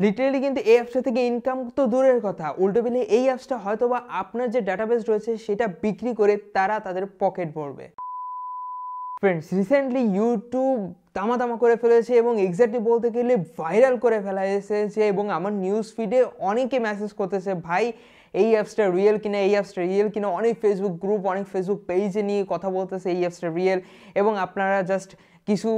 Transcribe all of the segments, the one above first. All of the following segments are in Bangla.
লিটারেলি কিন্তু এই অ্যাপসটা থেকে ইনকাম তো দূরের কথা, উল্টো পেলে এই অ্যাপসটা হয়তো বা আপনার যে ডাটাবেস রয়েছে সেটা বিক্রি করে তারা তাদের পকেট ভরবে। ফ্রেন্ডস, রিসেন্টলি ইউটিউব তামা করে ফেলেছে এবং এক্স্যাক্টলি বলতে গেলে ভাইরাল করে ফেলা এসেছে এবং আমার নিউজ ফিডে অনেকে মেসেজ করতেছে, ভাই এই অ্যাপসটা রিয়েল কিনা, এই অ্যাপসটা রিয়েল কিনা। অনেক ফেসবুক গ্রুপ, অনেক ফেসবুক পেজে নিয়ে কথা বলতেছে এই অ্যাপসটা রিয়েল এবং আপনারা জাস্ট কিছু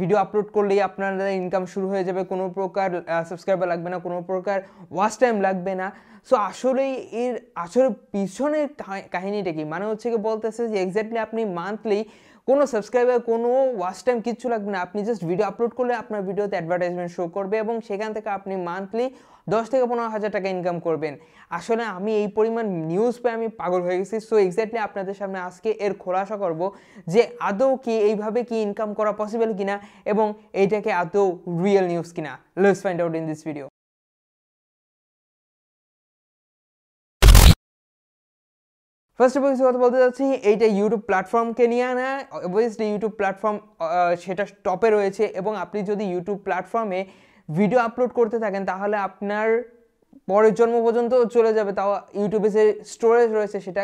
ভিডিও আপলোড করলেই আপনাদের ইনকাম শুরু হয়ে যাবে, কোনো প্রকার সাবস্ক্রাইবার লাগবে না, কোনো প্রকার ওয়াচ টাইম লাগবে না। সো আসলেই এর আসলে পিছনের কাহিনীটা কি, মানে হচ্ছে কি বলতেছে যে এক্স্যাক্টলি আপনি মান্থলি কোনো সাবস্ক্রাইবার, কোনো ওয়াচ টাইম কিচ্ছু লাগবে না, আপনি জাস্ট ভিডিও আপলোড করলে আপনার ভিডিওতে অ্যাডভার্টাইজমেন্ট শো করবে এবং সেখান থেকে আপনি মান্থলি 10 থেকে 15 হাজার টাকা ইনকাম করবেন। আসলে আমি এই পরিমাণ নিউজ পেয়ে আমি পাগল হয়ে গেছি। সো এক্স্যাক্টলি আপনাদের সামনে আজকে এর খোলাসা করব যে আদৌ কি এইভাবে কি ইনকাম করা পসিবল কিনা এবং এইটাকে আদৌ রিয়েল নিউজ কিনা। Let's find out in this video. First of all কথা বলতে যাচ্ছি, এইটা ইউটিউব প্ল্যাটফর্মকে নিয়ে না। অবভিয়াসলি ইউটিউব প্ল্যাটফর্ম সেটা টপে রয়েছে এবং আপনি যদি ইউটিউব প্ল্যাটফর্মে ভিডিও আপলোড করতে থাকেন তাহলে আপনার পরের জন্ম পর্যন্ত চলে যাবে, তাও ইউটিউবে যে স্টোরেজ রয়েছে সেটা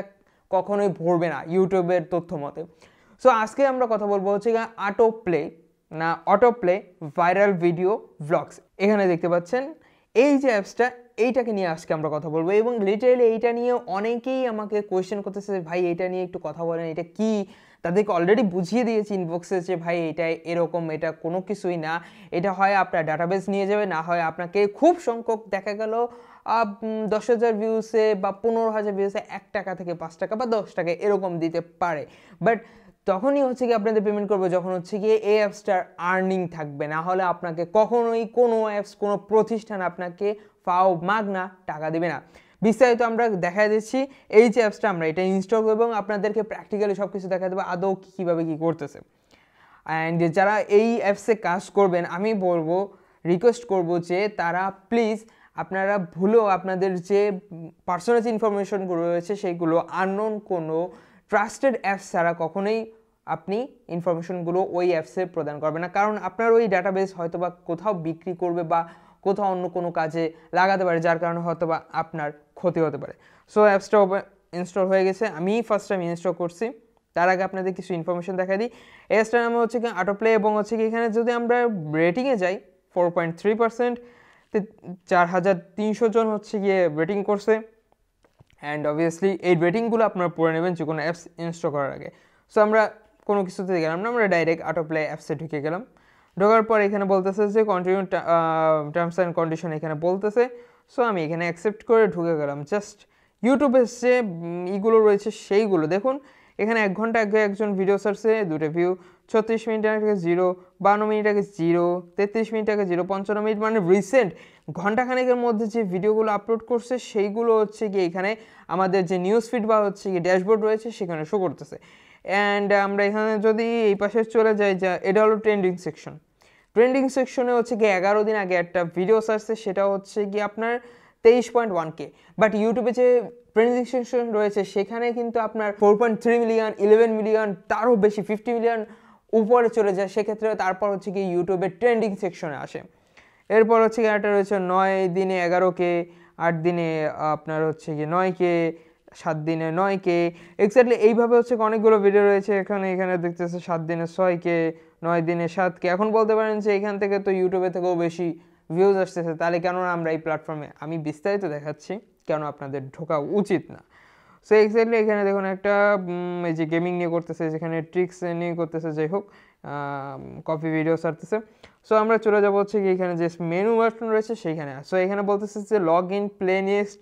কখনোই ভরবে না ইউটিউবের তথ্য মতে। সো আজকে আমরা কথা বলবো হচ্ছে auto play viral video vlogs. এখানে দেখতে পাচ্ছেন এই যে অ্যাপসটা, এইটাকে নিয়ে আজকে আমরা কথা বলবো এবং লিটারেলি এইটা নিয়ে অনেকেই আমাকে কোয়েশ্চেন করতেছে, ভাই এটা নিয়ে একটু কথা বলেন, এটা কি। তাদেরকে অলরেডি বুঝিয়ে দিয়েছি ইনবক্সে যে ভাই এটা এরকম, এটা কোনো কিছুই না। এটা হয় আপনার ডাটাবেস নিয়ে যাবে, না হয় আপনাকে খুব সংখ্যক দেখা গেল 10,000 ভিউসে বা 15,000 ভিউসে 1 টাকা থেকে 5 টাকা বা 10 টাকা এরকম দিতে পারে। বাট তখনই হচ্ছে কি আপনাদের পেমেন্ট করবে যখন হচ্ছে গিয়ে এই অ্যাপসটার আর্নিং থাকবে, না হলে আপনাকে কখনোই কোনো অ্যাপস, কোনো প্রতিষ্ঠান আপনাকে ফাও মাগনা টাকা দেবে না। বিস্তারিত আমরা দেখা দিচ্ছি এই যে অ্যাপসটা, আমরা এটা ইনস্টল করবো এবং আপনাদেরকে প্র্যাকটিক্যালি সব কিছু দেখা দেবো আদৌ কীভাবে কী করতেছে। অ্যান্ড যারা এই অ্যাপসে কাজ করবেন আমি বলবো, রিকোয়েস্ট করব যে তারা প্লিজ আপনারা ভুলেও আপনাদের যে পার্সোনাল ইনফরমেশনগুলো রয়েছে সেইগুলো আননোন কোনো ট্রাস্টেড অ্যাপস ছাড়া কখনোই আপনি ইনফরমেশনগুলো ওই অ্যাপসে প্রদান করবেন না, কারণ আপনার ওই ডাটাবেস হয়তো বা কোথাও বিক্রি করবে বা কোথাও অন্য কোনো কাজে লাগাতে পারে, যার কারণে হয়তো বা আপনার ক্ষতি হতে পারে। সো অ্যাপসটা ইনস্টল হয়ে গেছে, আমি ফার্স্ট টাইম ইনস্টল করছি। তার আগে আপনাদের কিছু ইনফরমেশন দেখা দিই। অ্যাপসটার নাম হচ্ছে কি অটো প্লে এবং হচ্ছে কি এখানে যদি আমরা রেটিংয়ে যাই 4.3%, 4,300 জন হচ্ছে গিয়ে রেটিং করছে। অ্যান্ড অবভিয়াসলি এই রেটিংগুলো আপনারা পড়ে নেবেন যে কোনো অ্যাপস ইনস্টল করার আগে। সো আমরা কোনো কিছুতে গেলাম না, আমরা ডাইরেক্ট অটো প্লে অ্যাপসে ঢুকে গেলাম। ঢোকার পর এখানে বলতেছে যে কন্টিনিউ টার্মস অ্যান্ড কন্ডিশন এখানে বলতেছে। সো আমি এখানে অ্যাকসেপ্ট করে ঢুকে গেলাম। জাস্ট ইউটিউবের যে ইগুলো রয়েছে সেইগুলো দেখুন। এখানে 1 ঘন্টা আগে একজন ভিডিও সার্চে 2টা ভিউ, 36 মিনিট আগে 0, 52 মিনিট আগে 0, 33 মিনিট আগে 0, 55 মিনিট, মানে রিসেন্ট ঘন্টাখানেকের মধ্যে যে ভিডিওগুলো আপলোড করছে সেইগুলো হচ্ছে কি এখানে আমাদের যে নিউজ ফিড বা হচ্ছে কি ড্যাশবোর্ড রয়েছে সেখানে শো করতেছে। অ্যান্ড আমরা এখানে যদি এই পাশে চলে যাই, যা এটা হলো ট্রেন্ডিং সেকশন। ট্রেন্ডিং সেকশনে হচ্ছে কি 11 দিন আগে একটা ভিডিও সার্চে, সেটা হচ্ছে কি আপনার 23.1K। বাট ইউটিউবে যে ট্রেন্ডিং সেকশন রয়েছে সেখানে কিন্তু আপনার 4.3 মিলিয়ন, 11 মিলিয়ন, তারও বেশি 50 মিলিয়ন উপরে চলে যায়। সেক্ষেত্রে তারপর হচ্ছে কি ইউটিউবের ট্রেন্ডিং সেকশনে আসে। এরপর হচ্ছে কি একটা রয়েছে 9 দিনে 11K, 8 দিনে আপনার হচ্ছে কি 9K, 7 দিনে 9K। এক্স্যাক্টলি এইভাবে হচ্ছে অনেকগুলো ভিডিও রয়েছে এখানে। এখানে দেখতেছে 7 দিনে 6K, 9 দিনে 7K। এখন বলতে পারেন যে এখান থেকে তো ইউটিউবে থেকেও বেশি ভিউজ আসতেছে, তাহলে কেন আমরা এই প্ল্যাটফর্মে, আমি বিস্তারিত দেখাচ্ছি কেন আপনাদের ঢোকা উচিত না। সো এক্স্যাক্টলি এখানে দেখুন একটা এই যে গেমিং নিয়ে করতেছে, যেখানে ট্রিক্স নিয়ে করতেছে, যাই হোক কপি ভিডিও সারতেছে। সো আমরা চলে যাবো হচ্ছে কি এখানে যে মেনু বাটন রয়েছে সেইখানে। সো এখানে বলতেছে যে log in, playlist,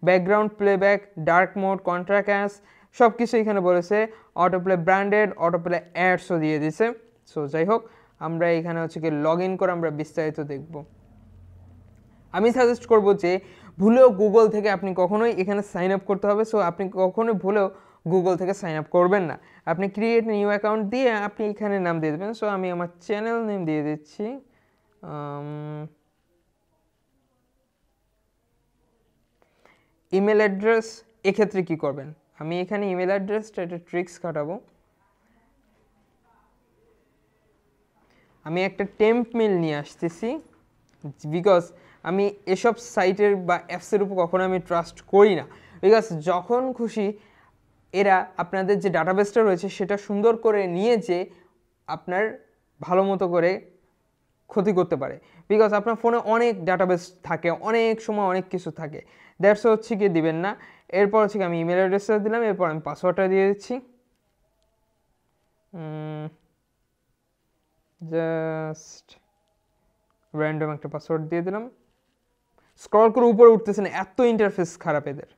background playback, dark mode, contract, সব কিছু এখানে বলেছে। Auto play branded, auto play অ্যাডসও দিয়ে দিছে। সো যাই হোক আমরা এখানে হচ্ছে কি লগ ইন করে আমরা বিস্তারিত দেখব। আমি সাজেস্ট করব যে ভুলেও গুগল থেকে আপনি কখনোই এখানে সাইন আপ করতে হবে। সো আপনি কখনোই ভুলেও গুগল থেকে সাইন আপ করবেন না। আপনি ক্রিয়েট নিউ অ্যাকাউন্ট দিয়ে আপনি এখানে নাম দিয়ে দেবেন। সো আমি আমার চ্যানেল নেম দিয়ে দিচ্ছি ইমেল অ্যাড্রেস। এক্ষেত্রে কি করবেন, আমি এখানে ইমেল অ্যাড্রেসটা একটা ট্রিক্স কাটাবো। আমি একটা টেম্প মেল নিয়ে আসতেছি, বিকজ আমি এসব সাইটের বা অ্যাপসের উপর কখনো আমি ট্রাস্ট করি না, বিকজ যখন খুশি এরা আপনাদের যে ডাটাবেসটা রয়েছে সেটা সুন্দর করে নিয়ে যে আপনার ভালো মতো করে ক্ষতি করতে পারে, বিকজ আপনার ফোনে অনেক ডাটাবেস থাকে, অনেক সময় অনেক কিছু থাকে, দ্যাটস হচ্ছে কি দিবেন না। এরপর হচ্ছে কি আমি ইমেল অ্যাড্রেসটা দিলাম, এরপর আমি পাসওয়ার্ডটা দিয়ে দিচ্ছি, জাস্ট র্যান্ডম একটা পাসওয়ার্ড দিয়ে দিলাম। স্ক্রল করে উপরে উঠতেছে না, এত ইন্টারফেস খারাপ এদের।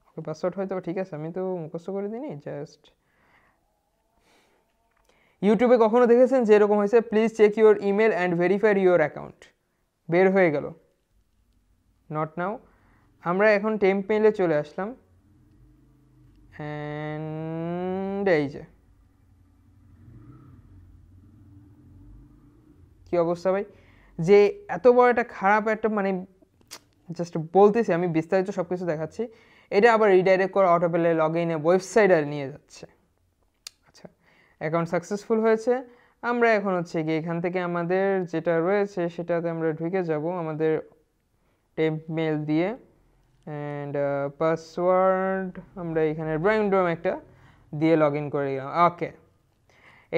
ওকে পাসওয়ার্ড হয়তো ঠিক আছে, আমি তো মুখস্থ করে দিইনি। জাস্ট ইউটিউবে কখনো দেখেছেন যে এরকম হয়েছে, please check your email and verify your account, বের হয়ে গেল, নট নাও। আমরা এখন টেম্প মেইলে চলে আসলাম, অ্যান্ড এই যে কী অবস্থা ভাই, যে এত বড় একটা খারাপ একটা মানে জাস্ট বলতেছি, আমি বিস্তারিত সব কিছু দেখাচ্ছি, এটা আবার রিডাইরেক্ট করে অটোপেলে লগ ইনে ওয়েবসাইটে নিয়ে যাচ্ছে। আচ্ছা, অ্যাকাউন্ট সাকসেসফুল হয়েছে। আমরা এখন হচ্ছে কি এখান থেকে আমাদের যেটা রয়েছে সেটাতে আমরা ঢুকে যাব আমাদের টেম্প মেল দিয়ে, অ্যান্ড পাসওয়ার্ড আমরা এখানে র্যান্ডম একটা দিয়ে লগ ইন করে দিলাম। ওকে,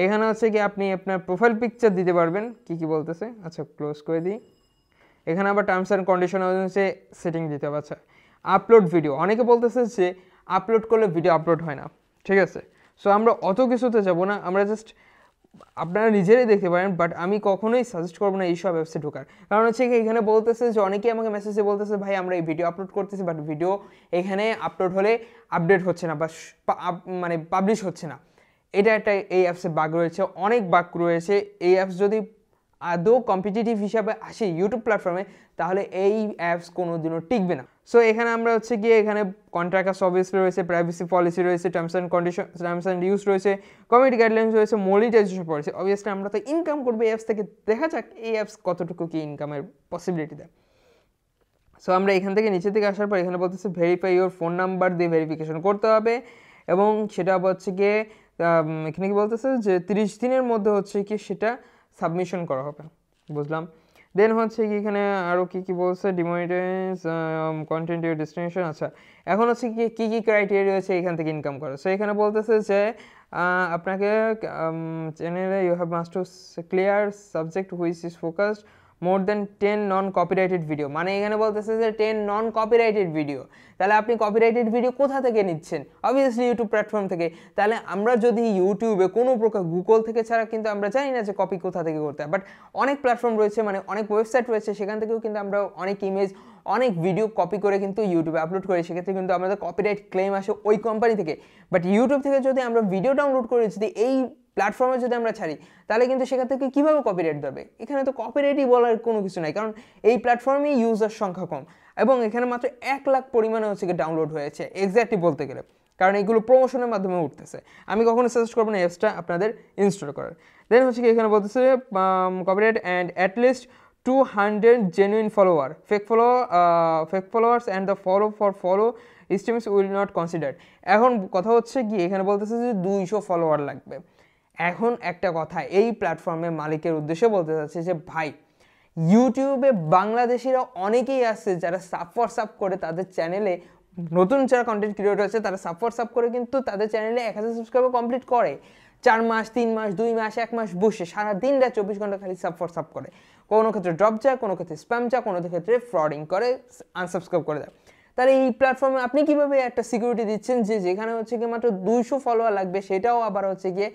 এখানে হচ্ছে কি আপনি আপনার প্রোফাইল পিকচার দিতে পারবেন, কি বলতেছে। আচ্ছা ক্লোজ করে দিই। এখানে আবার টার্মস অ্যান্ড কন্ডিশন হচ্ছে সেটিং দিতে হবে। আচ্ছা, আপলোড ভিডিও, অনেকে বলতেছে যে আপলোড করলে ভিডিও আপলোড হয় না, ঠিক আছে। সো আমরা অত কিছুতে যাব না, আমরা জাস্ট আপনারা নিজেরাই দেখতে পারেন, বাট আমি কখনোই সাজেস্ট করবো না এইসব অ্যাপসে ঢোকার। কারণ হচ্ছে কি এখানে বলতেছে যে অনেকেই আমাকে মেসেজে বলতেছে ভাই আমরা এই ভিডিও আপলোড করতেছি, বাট ভিডিও এখানে আপলোড হলে আপডেট হচ্ছে না বা মানে পাবলিশ হচ্ছে না। এটা একটা এই অ্যাপসে বাগ রয়েছে, অনেক বাগ রয়েছে। এই অ্যাপস যদি আদৌ কম্পিটিটিভ হিসাবে আসে ইউটিউব প্ল্যাটফর্মে, তাহলে এই অ্যাপস কোনোদিনও টিকবে না। সো এখানে আমরা হচ্ছে গিয়ে এখানে কন্ট্রাক্ট সার্ভিস রয়েছে, প্রাইভেসি পলিসি রয়েছে, টার্মস অ্যান্ড ইউজ রয়েছে, কমিউনিটি গাইডলাইন্স রয়েছে, মনিটাইজেশন পলিসি। অবভিয়াসলি আমরা তো ইনকাম করবো এই অ্যাপস থেকে, দেখা যাক এই অ্যাপস কতটুকু কি ইনকামের পসিবিলিটি দেয়। সো আমরা এখান থেকে নিচে থেকে আসার পর এখানে বলতেছে ভেরিফাই ইউর ফোন নাম্বার দিয়ে ভেরিফিকেশন করতে হবে, এবং সেটা হচ্ছে গিয়ে এখানে কি বলতেছে যে 30 দিনের মধ্যে হচ্ছে কি সেটা সাবমিশন করা হবে, বুঝলাম। দেন হচ্ছে কি এখানে আরও কী বলছে, ডিমনিটাইজ কন্টেন্ট ইউর ডেস্টিনেশন। আচ্ছা, এখন হচ্ছে কী ক্রাইটেরিয়া রয়েছে এখান থেকে ইনকাম করে। সো এখানে বলতেছে যে আপনাকে চ্যানেলে you have must to clear subject which is focused more than 10 non copyrighted video, মানে এখানে বলতেছে যে 10 নন কপিরাইটেড ভিডিও। তাহলে আপনি কপিরাইটেড ভিডিও কোথা থেকে নিচ্ছেন? অবভিয়াসলি ইউটিউব প্ল্যাটফর্ম থেকে। তাহলে আমরা যদি ইউটিউবে কোনো প্রকার গুগল থেকে ছাড়া কিন্তু আমরা জানি না যে কপি কোথা থেকে করতে হয়, বাট অনেক প্ল্যাটফর্ম রয়েছে, মানে অনেক ওয়েবসাইট রয়েছে, সেখান থেকেও কিন্তু আমরা অনেক ইমেজ অনেক ভিডিও কপি করে কিন্তু ইউটিউবে আপলোড করি, সেক্ষেত্রে কিন্তু আমাদের কপিরাইট ক্লেম আসে ওই কোম্পানি থেকে। বাট ইউটিউব থেকে যদি আমরা ভিডিও ডাউনলোড করে যদি এই প্ল্যাটফর্মে যদি আমরা ছাড়ি, তাহলে কিন্তু সেখান থেকে কীভাবে কপিরাইট দেবে? এখানে তো কপিরাইটই বলার কোনো কিছু নাই, কারণ এই প্ল্যাটফর্মে ইউজার সংখ্যা কম, এবং এখানে মাত্র 1 লাখ পরিমাণে হচ্ছে কি ডাউনলোড হয়েছে এক্স্যাক্টলি বলতে গেলে, কারণ এইগুলো প্রমোশনের মাধ্যমে উঠতেছে। আমি কখনো সাজেস্ট করবো না অ্যাপসটা আপনাদের ইনস্টল করার। দেন হচ্ছে কি এখানে বলতেছে copyright and at least 200 genuine follower, fake followers and the follow streams will not consider. এখন কথা হচ্ছে কি এখানে বলতেছে যে 200 ফলোয়ার লাগবে। এখন একটা কথা এই প্ল্যাটফর্মের মালিকের উদ্দেশ্যে বলতে চাচ্ছি যে ভাই, ইউটিউবে বাংলাদেশিরা অনেকেই আছে যারা সাব করে তাদের চ্যানেলে, নতুন যারা কন্টেন্ট ক্রিয়েটর আছে তারা সাব করে কিন্তু তাদের চ্যানেলে 1000 সাবস্ক্রাইবার কমপ্লিট করে 4 মাস, 3 মাস, 2 মাস, 1 মাস বসে সারা দিন রাত 24 ঘন্টা খালি সাব করে। কোনো ক্ষেত্রে ড্রপ যায়, কোনো ক্ষেত্রে স্প্যাম যায়, কোনো ক্ষেত্রে ফ্রডিং করে আনসাবস্ক্রাইব করে দেয়। তাহলে এই প্ল্যাটফর্মে আপনি কীভাবে একটা সিকিউরিটি দিচ্ছেন যে যেখানে হচ্ছে গিয়ে মাত্র 200 ফলোয়ার লাগবে, সেটাও আবার হচ্ছে গিয়ে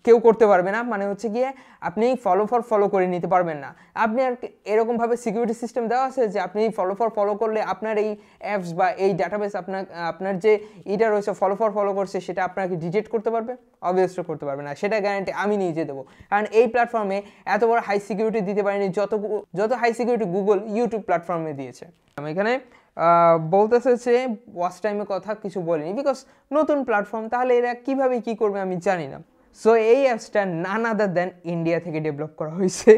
কেউ করতে পারবে না, মানে হচ্ছে গিয়ে আপনি ফলো করে নিতে পারবেন না। আপনি আর এরকমভাবে সিকিউরিটি সিস্টেম দেওয়া আছে যে আপনি ফলো করলে আপনার এই অ্যাপস বা এই ডাটাবেস আপনার যে এটা রয়েছে ফলো করছে সেটা আপনাকে ডিটেক্ট করতে পারবে? অবভিয়াসলি করতে পারবে না, সেটা গ্যারান্টি আমি নিজে দেবো। কারণ এই প্ল্যাটফর্মে এত বড় হাই সিকিউরিটি দিতে পারেনি যত হাই সিকিউরিটি গুগল ইউটিউব প্ল্যাটফর্মে দিয়েছে। আমি এখানে বলতেছে যে ওয়াচ টাইমের কথা কিছু বলিনি, বিকজ নতুন প্ল্যাটফর্ম, তাহলে এরা কীভাবে কী করবে আমি জানি না। সো এই অ্যাপসটা নান আদার দেন ইন্ডিয়া থেকে ডেভেলপ করা হয়েছে।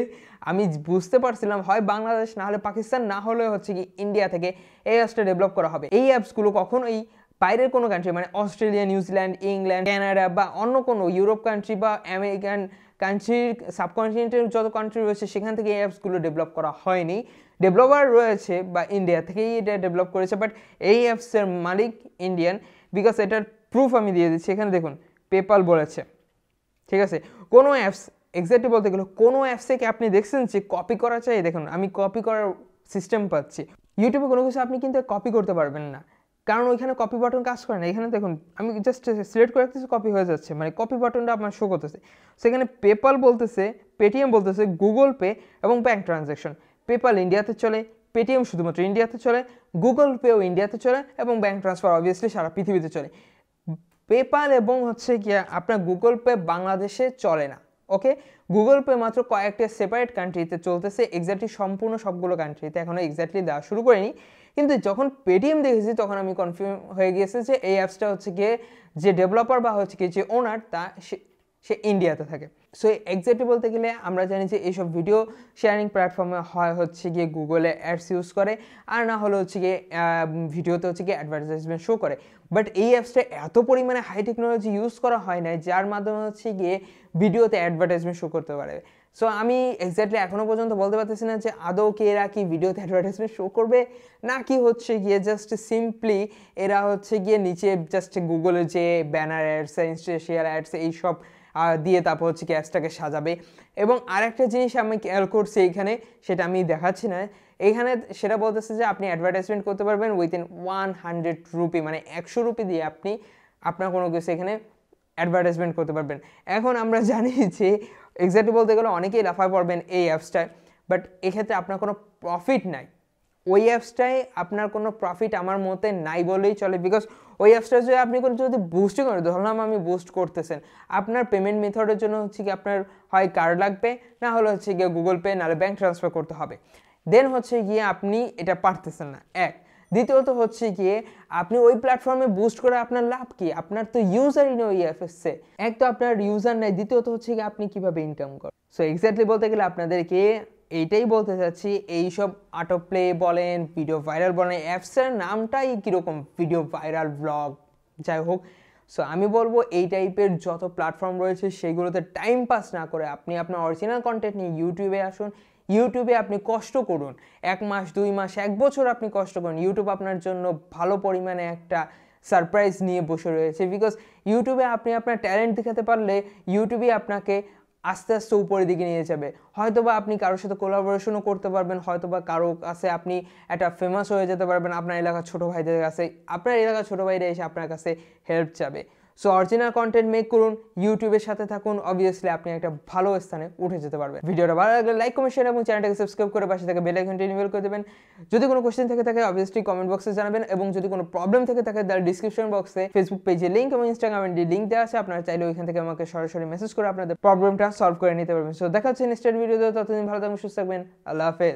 আমি বুঝতে পারছিলাম হয় বাংলাদেশ, না হলে পাকিস্তান, না হলে হচ্ছে কি ইন্ডিয়া থেকে এই অ্যাপসটা ডেভেলপ করা হবে। এই অ্যাপসগুলো কখনোই বাইরের কোনো কান্ট্রি, মানে অস্ট্রেলিয়া, নিউজিল্যান্ড, ইংল্যান্ড, কানাডা বা অন্য কোনো ইউরোপ কান্ট্রি বা আমেরিকান কান্ট্রির সাবকন্টিনেন্টের যত কান্ট্রি রয়েছে সেখান থেকে এই অ্যাপসগুলো ডেভেলপ করা হয়নি, ডেভেলপার রয়েছে বা ইন্ডিয়া থেকেই এটা ডেভেলপ করেছে, বাট এই অ্যাপসের মালিক ইন্ডিয়ান। বিকজ এটার প্রুফ আমি দিয়ে দিচ্ছি, এখানে দেখুন পেপাল বলেছে, ঠিক আছে। কোনো অ্যাপস এক্স্যাক্টলি বলতে গেলে কোনো অ্যাপসে কি আপনি দেখছেন যে কপি করা চাই? দেখুন আমি কপি করার সিস্টেম পাচ্ছি। ইউটিউবে কোনো কিছু আপনি কিন্তু কপি করতে পারবেন না, কারণ ওইখানে কপি বাটন কাজ করে না। এখানে দেখুন আমি জাস্ট সিলেক্ট করে রাখতেছি, কপি হয়ে যাচ্ছে, মানে কপি বাটনটা আপনার শো করতেছে। সেখানে পেপাল বলতেছে, পেটিএম বলতেছে, গুগল পে এবং ব্যাঙ্ক ট্রানজ্যাকশন। পেপাল ইন্ডিয়াতে চলে, পেটিএম শুধুমাত্র ইন্ডিয়াতে চলে, গুগল পেও ইন্ডিয়াতে চলে এবং ব্যাঙ্ক ট্রান্সফার অবভিয়াসলি সারা পৃথিবীতে চলে। পেপাল এবং হচ্ছে গিয়ে আপনার গুগল পে বাংলাদেশে চলে না, ওকে। গুগল পে মাত্র কয়েকটা সেপারেট কান্ট্রিতে চলতেছে, এক্স্যাক্টলি সম্পূর্ণ সবগুলো কান্ট্রিতে এখনও এক্স্যাক্টলি দেওয়া শুরু করেনি। কিন্তু যখন পেটিএম দেখেছি তখন আমি কনফার্ম হয়ে গিয়েছে যে এই অ্যাপসটা হচ্ছে গিয়ে যে ডেভেলপার বা হচ্ছে কি যে ওনার তা সে ইন্ডিয়াতে থাকে। সো এক্স্যাক্টলি বলতে গেলে আমরা জানি যে এইসব ভিডিও শেয়ারিং প্ল্যাটফর্মে হয় হচ্ছে গিয়ে গুগলে অ্যাডস ইউজ করে, আর না হলে হচ্ছে গিয়ে ভিডিওতে হচ্ছে গিয়ে অ্যাডভার্টাইজমেন্ট শো করে। বাট এই অ্যাপসটা এত পরিমাণে হাই টেকনোলজি ইউজ করা হয় না যার মাধ্যমে হচ্ছে গিয়ে ভিডিওতে অ্যাডভার্টাইজমেন্ট শো করতে পারে। সো আমি এক্স্যাক্টলি এখনও পর্যন্ত বলতে পারতেছি না যে আদৌ কি এরা কি ভিডিওতে অ্যাডভার্টাইজমেন্ট শো করবে, না কি হচ্ছে গিয়ে জাস্ট সিম্পলি এরা হচ্ছে গিয়ে নিচে জাস্ট গুগলের যে ব্যানার অ্যাডস, ইনস্টাশিয়াল অ্যাডস এইসব দিয়ে তারপর হচ্ছে কি অ্যাপসটাকে সাজাবে। এবং আরেকটা জিনিস আমি খেয়াল করছি এইখানে, সেটা আমি দেখাচ্ছি না এইখানে, সেটা বলতেছে যে আপনি অ্যাডভার্টাইজমেন্ট করতে পারবেন উইথিন 100 রুপি, মানে 100 রুপি দিয়ে আপনি আপনার কোনো কিছু এখানে অ্যাডভার্টাইজমেন্ট করতে পারবেন। এখন আমরা জানি যে এক্স্যাক্টলি বলতে গেলে অনেকেই লাফায় পড়বেন এই অ্যাপসটায়, বাট এক্ষেত্রে আপনার কোনো প্রফিট নাই। ওই অ্যাপসটায় আপনার কোনো প্রফিট আমার মতে নাই বলেই চলে। বিকজ ওই অ্যাপসটা যদি আপনি কোনো যদি বুস্টিং করেন, ধরলাম আমি বুস্ট করতেছেন, আপনার পেমেন্ট মেথডের জন্য হচ্ছে কি আপনার হয় কার্ড লাগবে, না হলে হচ্ছে গিয়ে গুগল পে, নাহলে ব্যাঙ্ক ট্রান্সফার করতে হবে। দেন হচ্ছে গিয়ে আপনি এটা পারতেছেন না, এক। দ্বিতীয়ত হচ্ছে গিয়ে আপনি ওই প্ল্যাটফর্মে বুস্ট করে আপনার লাভ কি? আপনার তো ইউজারই নেই ওই অ্যাপসে। এক তো আপনার ইউজার নেই, দ্বিতীয়ত হচ্ছে গিয়ে আপনি কীভাবে ইনকাম করেন। সো এক্স্যাক্টলি বলতে গেলে আপনাদেরকে এইটাই বলতে চাচ্ছি, এইসব অটো প্লে বলেন, ভিডিও ভাইরাল বলেন, অ্যাপসের নামটাই কীরকম, ভিডিও ভাইরাল ব্লগ, যাই হোক। সো আমি বলবো এই টাইপের যত প্ল্যাটফর্ম রয়েছে সেইগুলোতে টাইম পাস না করে আপনি আপনার অরিজিনাল কন্টেন্ট নিয়ে ইউটিউবে আসুন। ইউটিউবে আপনি কষ্ট করুন, 1 মাস 2 মাস 1 বছর আপনি কষ্ট করুন। ইউটিউব আপনার জন্য ভালো পরিমাণে একটা সারপ্রাইজ নিয়ে বসে রয়েছে। বিকজ ইউটিউবে আপনি আপনার ট্যালেন্ট দেখাতে পারলে ইউটিউবই আপনাকে আস্তে আস্তে উপরের দিকে নিয়ে যাবে। হয়তোবা আপনি কারোর সাথে কোলাবোরেশনও করতে পারবেন, হয়তোবা কারো কাছে আপনি একটা ফেমাস হয়ে যেতে পারবেন আপনার এলাকার ছোটো ভাইদের কাছে, আপনার এলাকার ছোটো ভাইরা এসে আপনার কাছে হেল্প চাবে। সো অরিজিনাল কন্টেন্ট মেক করুন, ইউটিউবের সাথে থাকুন, অবভিয়াসলি আপনি একটা ভালো স্থানে উঠে যেতে পারবেন। ভিডিওটা ভালো লাগলে লাইক, কমেন্ট, শেয়ার এবং চ্যানেলটাকে সাবস্ক্রাইব করে পাশে থেকে বেল আইকনটি এনেবল করে দেবেন। যদি কোনো কোশ্চেন থেকে থাকে অবভিয়াসলি কমেন্ট বক্সে জানাবেন, এবং যদি কোনো প্রবলেম থেকে থাকে তাহলে ডিসক্রিপশন বক্সে ফেসবুক পেজে লিঙ্ক এবং ইনস্টাগ্রামের লিঙ্ক দেওয়া আছে, আপনারা চাইলে ওইখান থেকে আমাকে সরাসরি মেসেজ করে আপনাদের প্রবলেমটা সলভ করে নিতে পারবেন। সো দেখা হচ্ছে নেক্সট ভিডিওতে, ততদিন ভালো থাকবেন, সুস্থ থাকবেন, আল্লাহ হাফেজ।